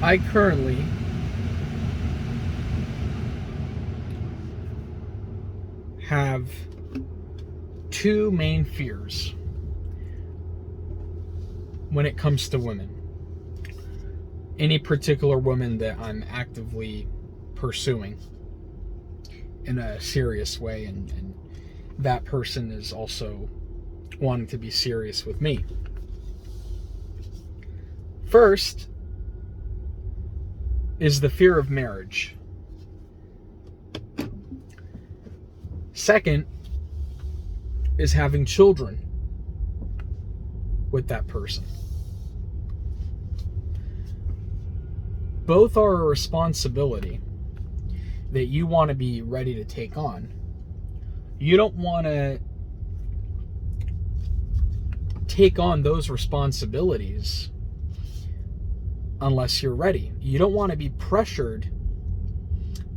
I currently have two main fears when it comes to women. Any particular woman that I'm actively pursuing in a serious way, and that person is also wanting to be serious with me. First is the fear of marriage. Second is having children with that person. Both are a responsibility that you want to be ready to take on. You don't want to take on those responsibilities unless you're ready. You don't want to be pressured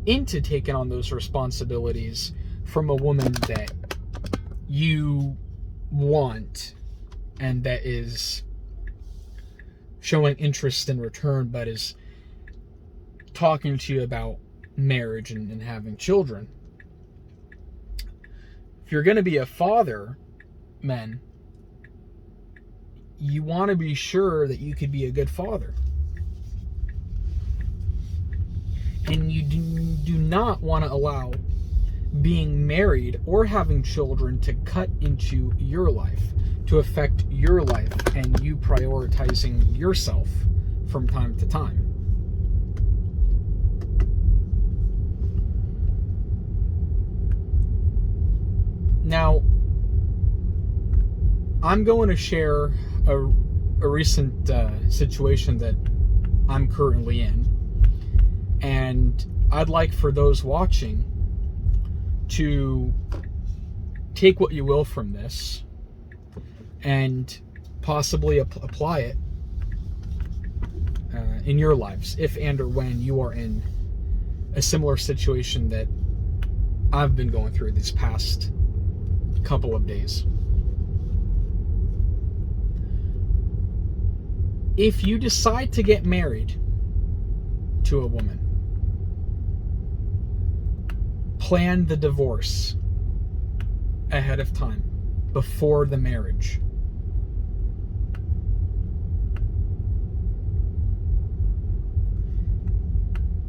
into taking on those responsibilities from a woman that you want and that is showing interest in return, but is talking to you about marriage and having children. If you're going to be a father, men, you want to be sure that you could be a good father. And you do not want to allow being married or having children to cut into your life, to affect your life and you prioritizing yourself from time to time. Now, I'm going to share a recent situation that I'm currently in, and I'd like for those watching to take what you will from this and possibly apply it in your lives, if and or when you are in a similar situation that I've been going through these past couple of days. If you decide to get married to a woman, plan the divorce ahead of time, before the marriage.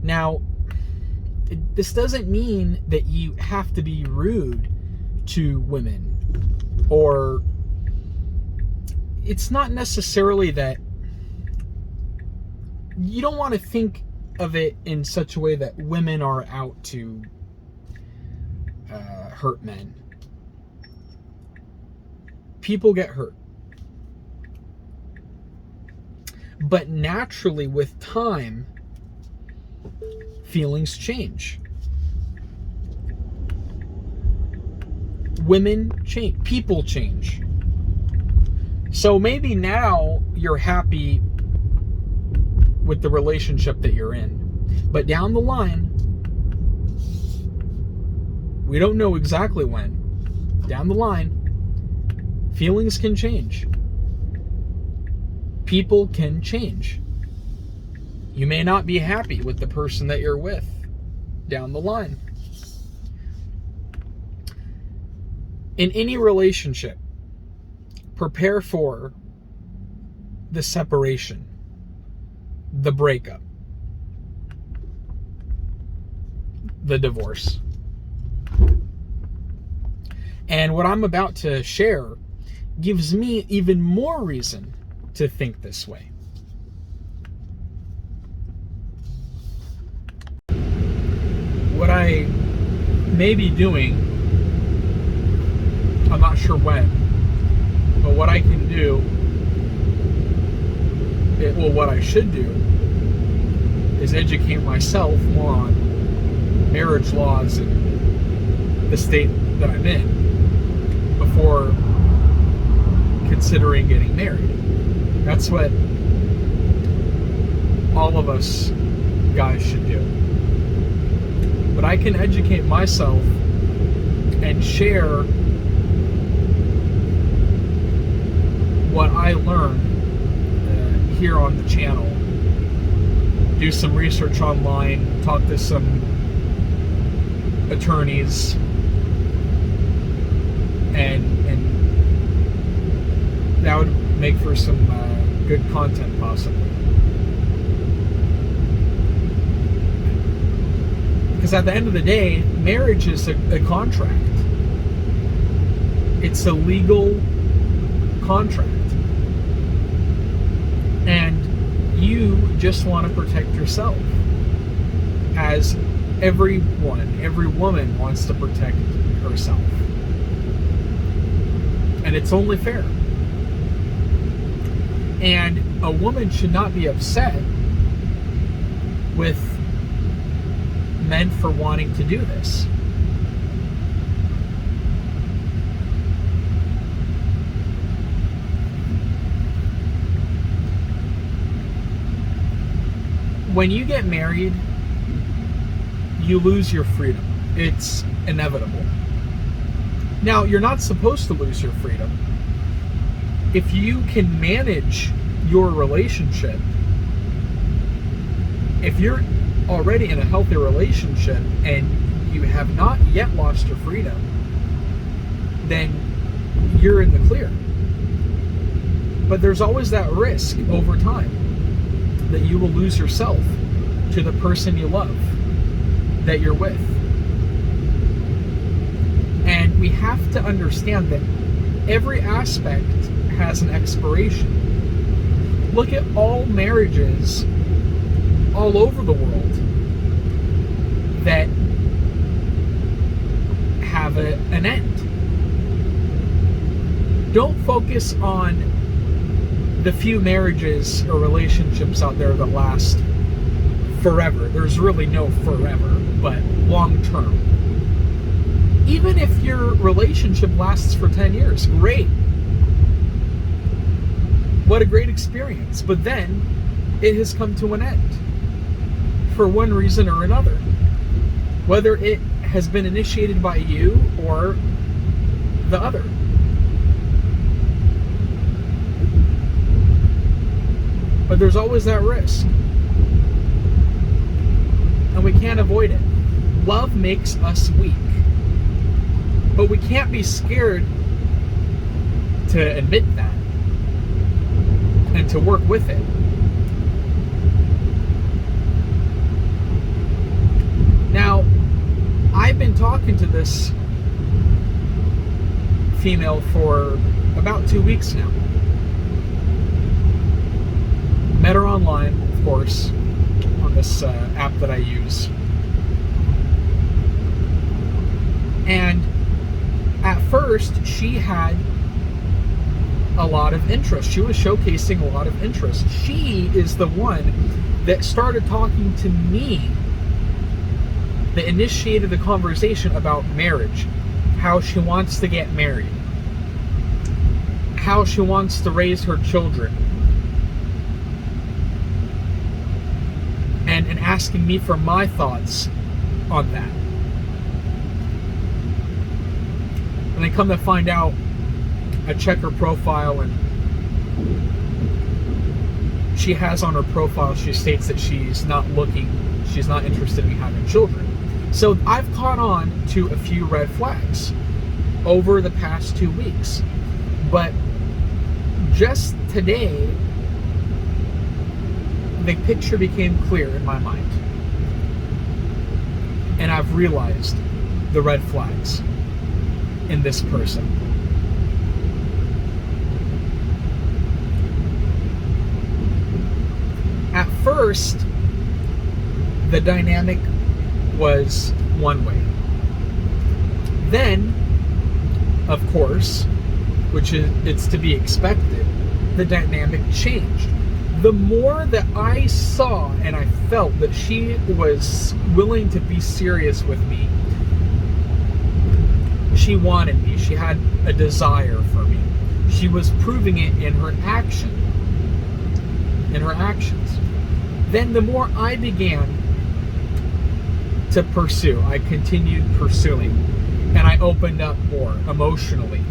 Now, this doesn't mean that you have to be rude to women, or it's not necessarily that you don't want to think of it in such a way that women are out to hurt men. People get hurt. But naturally, with time, feelings change. Women change. People change. So maybe now you're happy with the relationship that you're in. But down the line, we don't know exactly when, down the line, feelings can change. People can change. You may not be happy with the person that you're with down the line. In any relationship, prepare for the separation, the breakup, the divorce. And what I'm about to share gives me even more reason to think this way. What I may be doing, I'm not sure when, but what I can do, what I should do, is educate myself more on marriage laws and the state that I'm in before considering getting married. That's what all of us guys should do. But I can educate myself and share what I learned here on the channel do some research online, talk to some attorneys, and that would make for some good content, possibly. Because at the end of the day, marriage is a contract. It's a legal contract. And you just want to protect yourself, as every woman wants to protect herself. And it's only fair. And a woman should not be upset with men for wanting to do this. When you get married, you lose your freedom. It's inevitable. Now, you're not supposed to lose your freedom. If you can manage your relationship, if you're already in a healthy relationship and you have not yet lost your freedom, then you're in the clear. But there's always that risk over time that you will lose yourself to the person you love, that you're with. And we have to understand that every aspect has an expiration. Look at all marriages all over the world that have an end. Don't focus on the few marriages or relationships out there that last forever. There's really no forever, but long term. Even if your relationship lasts for 10 years, great. What a great experience. But then it has come to an end for one reason or another. Whether it has been initiated by you or the other. But there's always that risk. And we can't avoid it. Love makes us weak. But we can't be scared to admit that and to work with it. Now, I've been talking to this female for about 2 weeks now. Met her online, of course, on this app that I use. And at first, she had a lot of interest. She was showcasing a lot of interest. She is the one that started talking to me, that initiated the conversation about marriage, how she wants to get married, how she wants to raise her children, and asking me for my thoughts on that. And I come to find out, I check her profile, and she has on her profile, she states that she's not interested in having children. So I've caught on to a few red flags over the past 2 weeks. But just today, the picture became clear in my mind. And I've realized the red flags in this person. At first, the dynamic was one way. Then, of course, which is it's to be expected, the dynamic changed. The more that I saw and I felt that she was willing to be serious with me, she wanted me, she had a desire for me. She was proving it in her actions. Then the more I began to pursue, I continued pursuing, and I opened up more emotionally.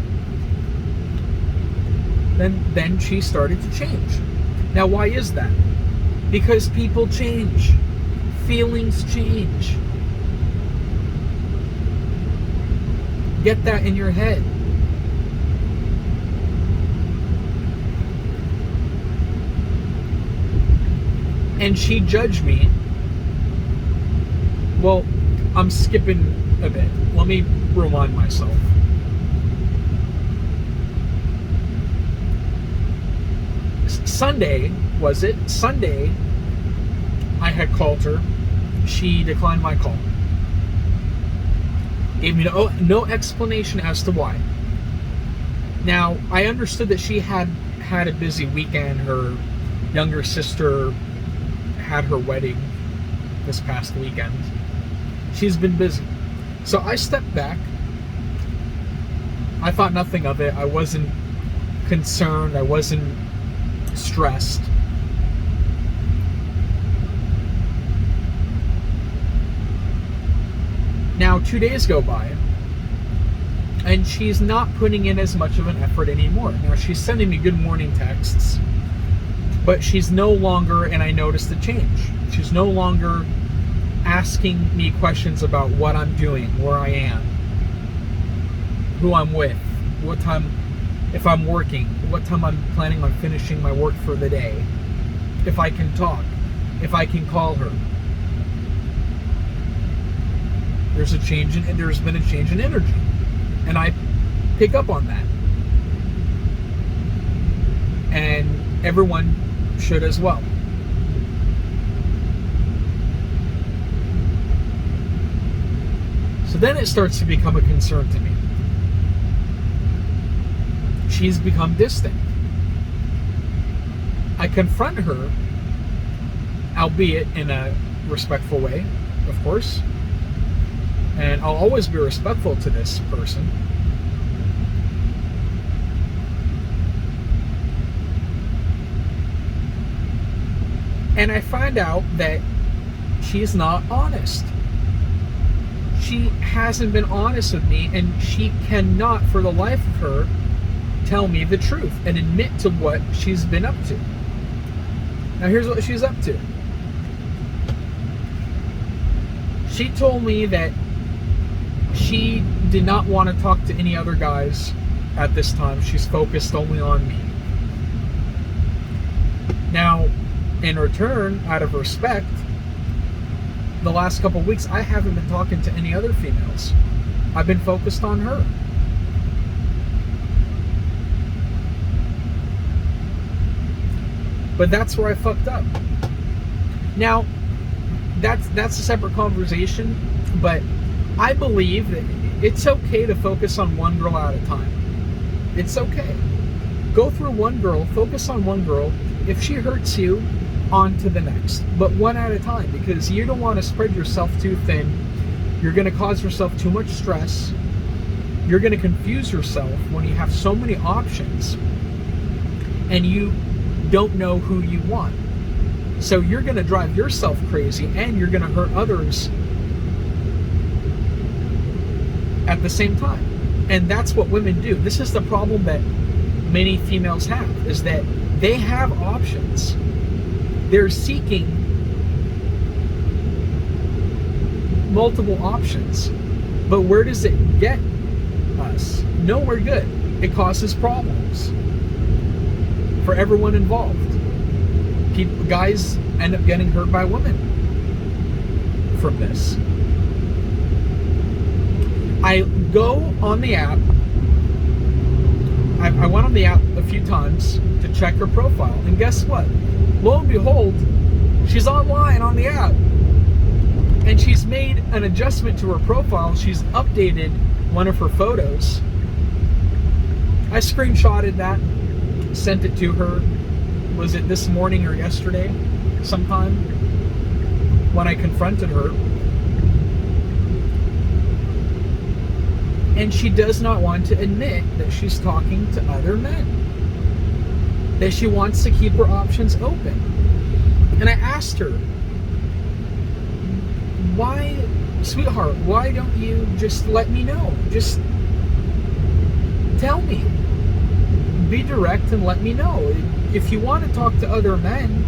Then she started to change. Now, why is that? Because people change. Feelings change. Get that in your head. And she judged me. Well, I'm skipping a bit. Let me remind myself. Sunday, was it? Sunday, I had called her. She declined my call. Gave me no explanation as to why. Now, I understood that she had a busy weekend. Her younger sister had her wedding this past weekend. She's been busy. So I stepped back. I thought nothing of it. I wasn't concerned. I wasn't stressed. Now, 2 days go by, and she's not putting in as much of an effort anymore. Now, she's sending me good morning texts, but she's no longer, and I noticed the change, she's no longer asking me questions about what I'm doing, where I am, who I'm with, what time, if I'm working, what time I'm planning on finishing my work for the day, if I can talk, if I can call her. There's been a change in energy, and I pick up on that, and everyone should as well. So then it starts to become a concern to me. She's become distant. I confront her, albeit in a respectful way, of course. And I'll always be respectful to this person. And I find out that she's not honest. She hasn't been honest with me, and she cannot, for the life of her, tell me the truth and admit to what she's been up to. Now, here's what she's up to. She told me that she did not want to talk to any other guys at this time. She's focused only on me. Now, in return, out of respect, the last couple of weeks, I haven't been talking to any other females. I've been focused on her. But that's where I fucked up. Now, that's a separate conversation, but I believe that it's okay to focus on one girl at a time. It's okay. Go through one girl, focus on one girl. If she hurts you, on to the next. But one at a time, because you don't want to spread yourself too thin. You're going to cause yourself too much stress. You're going to confuse yourself when you have so many options and you don't know who you want. So you're going to drive yourself crazy, and you're going to hurt others at the same time. And that's what women do. This is the problem that many females have, is that they have options. They're seeking multiple options. But where does it get us? Nowhere good. It causes problems for everyone involved. Guys end up getting hurt by women from this. I go on the app. I went on the app a few times to check her profile, and guess what? Lo and behold, she's online on the app, and she's made an adjustment to her profile. She's updated one of her photos. I screenshotted that, sent it to her. Was it this morning or yesterday sometime when I confronted her? And she does not want to admit that she's talking to other men, that she wants to keep her options open. And I asked her, why, sweetheart, why don't you just let me know? Just tell me. Be direct and let me know. If you want to talk to other men,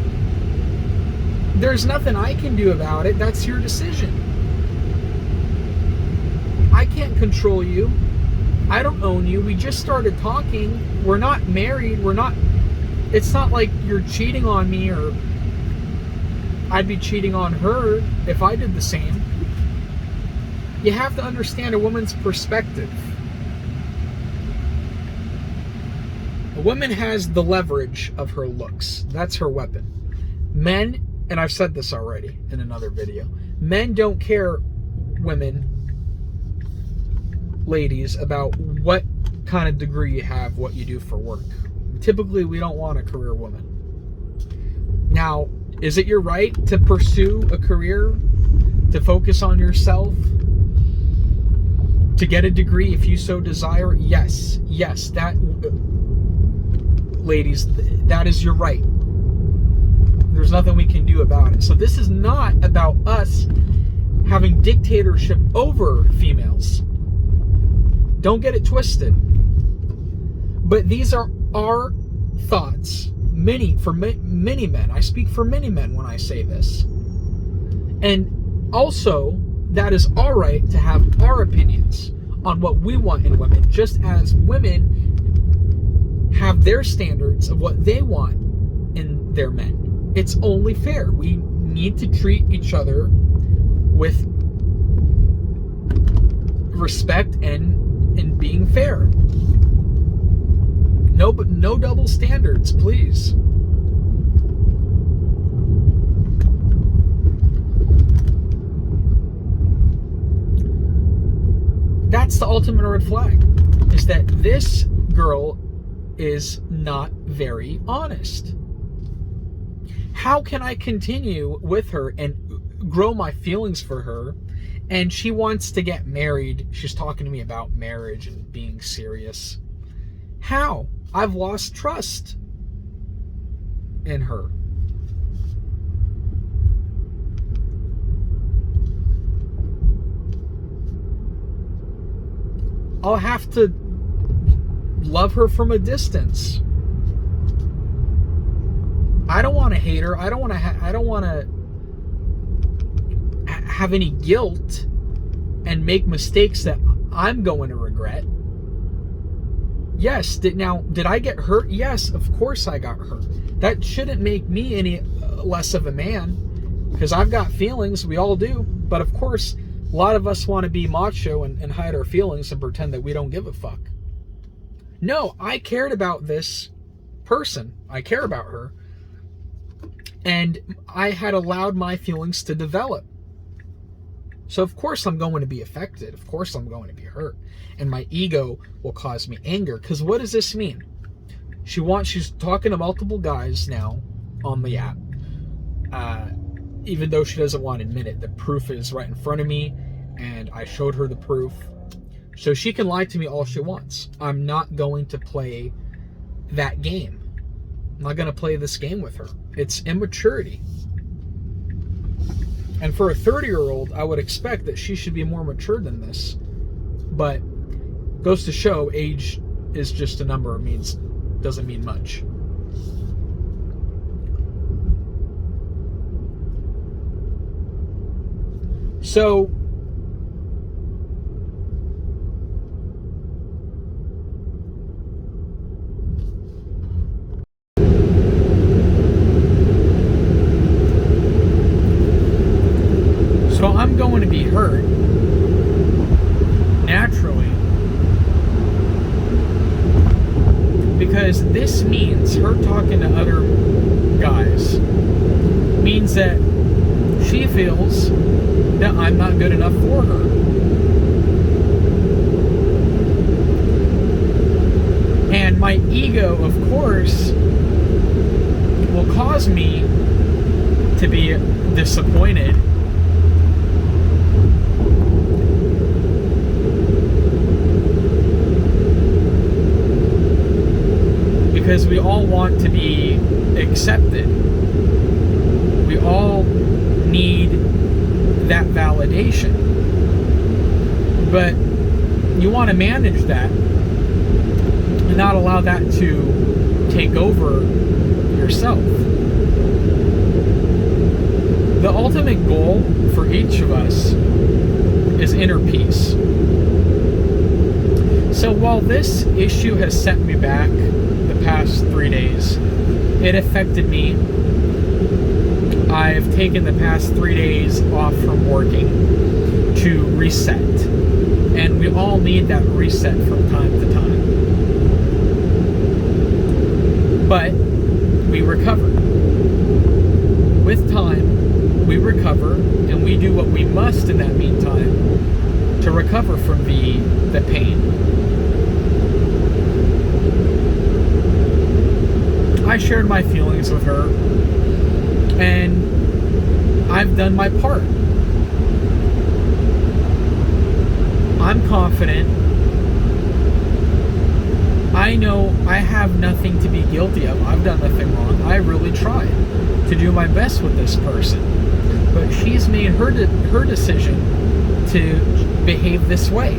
there's nothing I can do about it. That's your decision. I can't control you. I don't own you. We just started talking. We're not married. It's not like you're cheating on me, or I'd be cheating on her if I did the same. You have to understand a woman's perspective. A woman has the leverage of her looks. That's her weapon. Men, and I've said this already in another video, men don't care, women, ladies, about what kind of degree you have, what you do for work. Typically, we don't want a career woman. Now, is it your right to pursue a career, to focus on yourself, to get a degree if you so desire? Yes, that, ladies, that is your right. There's nothing we can do about it. So this is not about us having dictatorship over females. Don't get it twisted. But these are our thoughts. Many men. I speak for many men when I say this. And also, that is our right to have our opinions on what we want in women, just as women have their standards of what they want in their men. It's only fair. We need to treat each other with respect and being fair. No double standards, please. That's the ultimate red flag, is that this girl is not very honest. How can I continue with her and grow my feelings for her, and she wants to get married? She's talking to me about marriage and being serious. How? I've lost trust in her. I'll have to love her from a distance. I don't want to hate her. I don't want to have any guilt and make mistakes that I'm going to regret. Yes, did I get hurt? Yes, of course I got hurt. That shouldn't make me any less of a man, because I've got feelings. We all do. But of course, a lot of us want to be macho and hide our feelings and pretend that we don't give a fuck. No, I cared about this person. I care about her. And I had allowed my feelings to develop. So of course I'm going to be affected. Of course I'm going to be hurt. And my ego will cause me anger. Because what does this mean? She's talking to multiple guys now on the app. Even though she doesn't want to admit it. The proof is right in front of me. And I showed her the proof. So she can lie to me all she wants. I'm not going to play that game. I'm not going to play this game with her. It's immaturity. And for a 30-year-old, I would expect that she should be more mature than this. But goes to show, age is just a number. Doesn't mean much. So I'm going to be hurt naturally, because this means her talking to other guys means that she feels that I'm not good enough for her. And my ego, of course, will cause me to be disappointed. Because we all want to be accepted. We all need that validation. But you want to manage that and not allow that to take over yourself. the ultimate goal for each of us is inner peace. So while this issue has set me back the past 3 days, it affected me. I've taken the past 3 days off from working to reset. And we all need that reset from time to time. But we recover. With time, we recover, and we do what we must in that meantime to recover from the pain. I shared my feelings with her, and I've done my part. I'm confident. I know I have nothing to be guilty of. I've done nothing wrong. I really tried to do my best with this person. But she's made her decision to behave this way.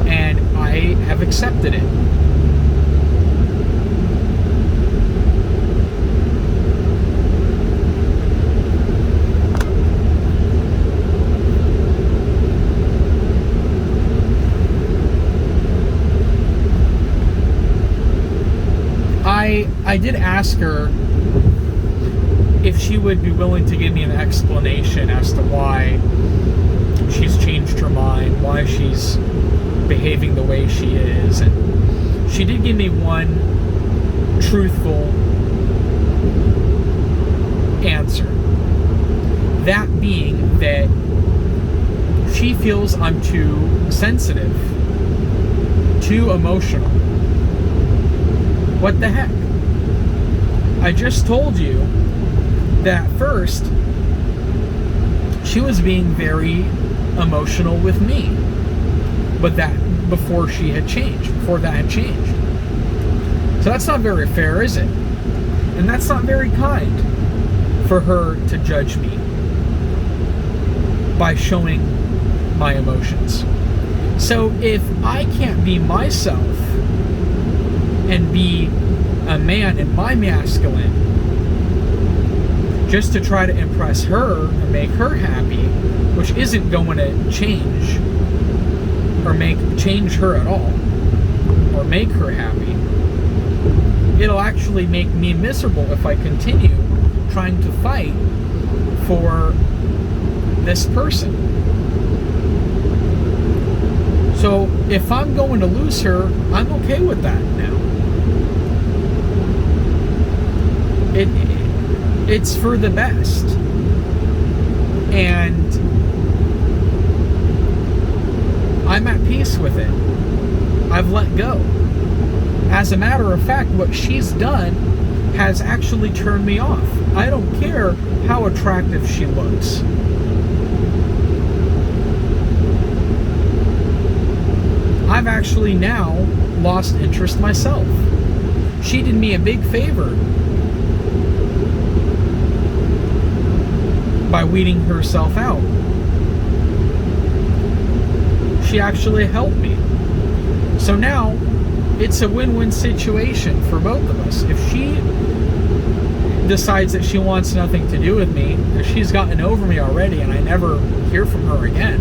And I have accepted it. I did ask her if she would be willing to give me an explanation as to why she's changed her mind, why she's behaving the way she is. And she did give me one truthful answer. That being that she feels I'm too sensitive, too emotional. What the heck? I just told you that first she was being very emotional with me, but that before that had changed. So that's not very fair, is it? And that's not very kind for her to judge me by showing my emotions. So if I can't be myself and be a man in my masculine just to try to impress her and make her happy, which isn't going to change or change her at all or make her happy, it'll actually make me miserable if I continue trying to fight for this person. So if I'm going to lose her, I'm okay with that now. It's for the best. And I'm at peace with it. I've let go. As a matter of fact, what she's done has actually turned me off. I don't care how attractive she looks. I've actually now lost interest myself. She did me a big favor by weeding herself out. She actually helped me. So now it's a win-win situation for both of us. If she decides that she wants nothing to do with me, if she's gotten over me already and I never hear from her again,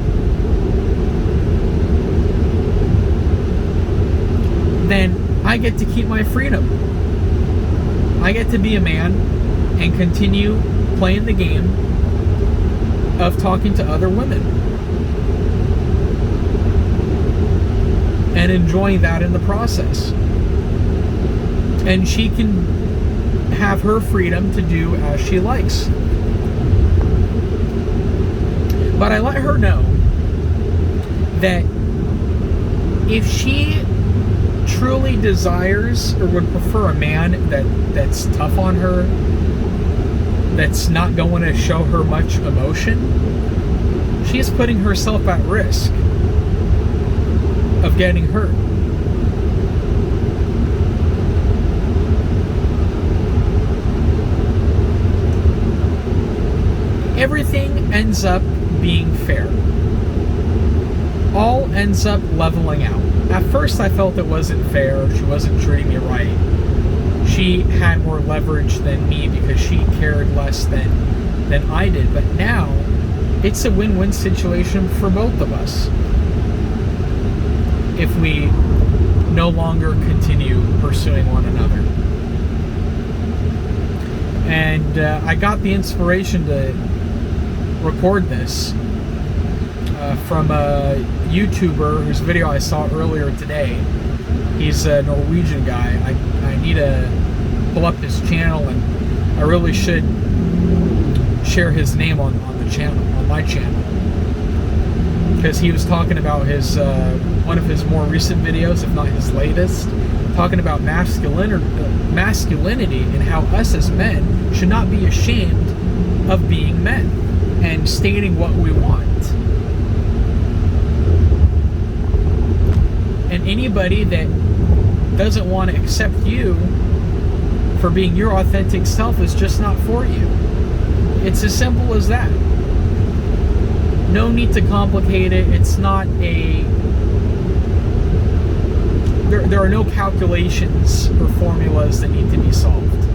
then I get to keep my freedom. I get to be a man and continue playing the game of talking to other women and enjoying that in the process. And she can have her freedom to do as she likes. But I let her know that if she truly desires or would prefer a man that's tough on her, that's not going to show her much emotion, she is putting herself at risk of getting hurt. Everything ends up being fair. All ends up leveling out. At first I felt it wasn't fair, she wasn't treating me right. She had more leverage than me because she cared less than than I did. But now, it's a win-win situation for both of us if we no longer continue pursuing one another. And I got the inspiration to record this from a YouTuber whose video I saw earlier today. He's a Norwegian guy. I need to pull up his channel, and I really should share his name on the channel, on my channel, because he was talking about his one of his more recent videos, if not his latest, talking about masculinity and how us as men should not be ashamed of being men and stating what we want. And anybody that doesn't want to accept you for being your authentic self is just not for you. It's as simple as that. No need to complicate it. It's not a... There are no calculations or formulas that need to be solved.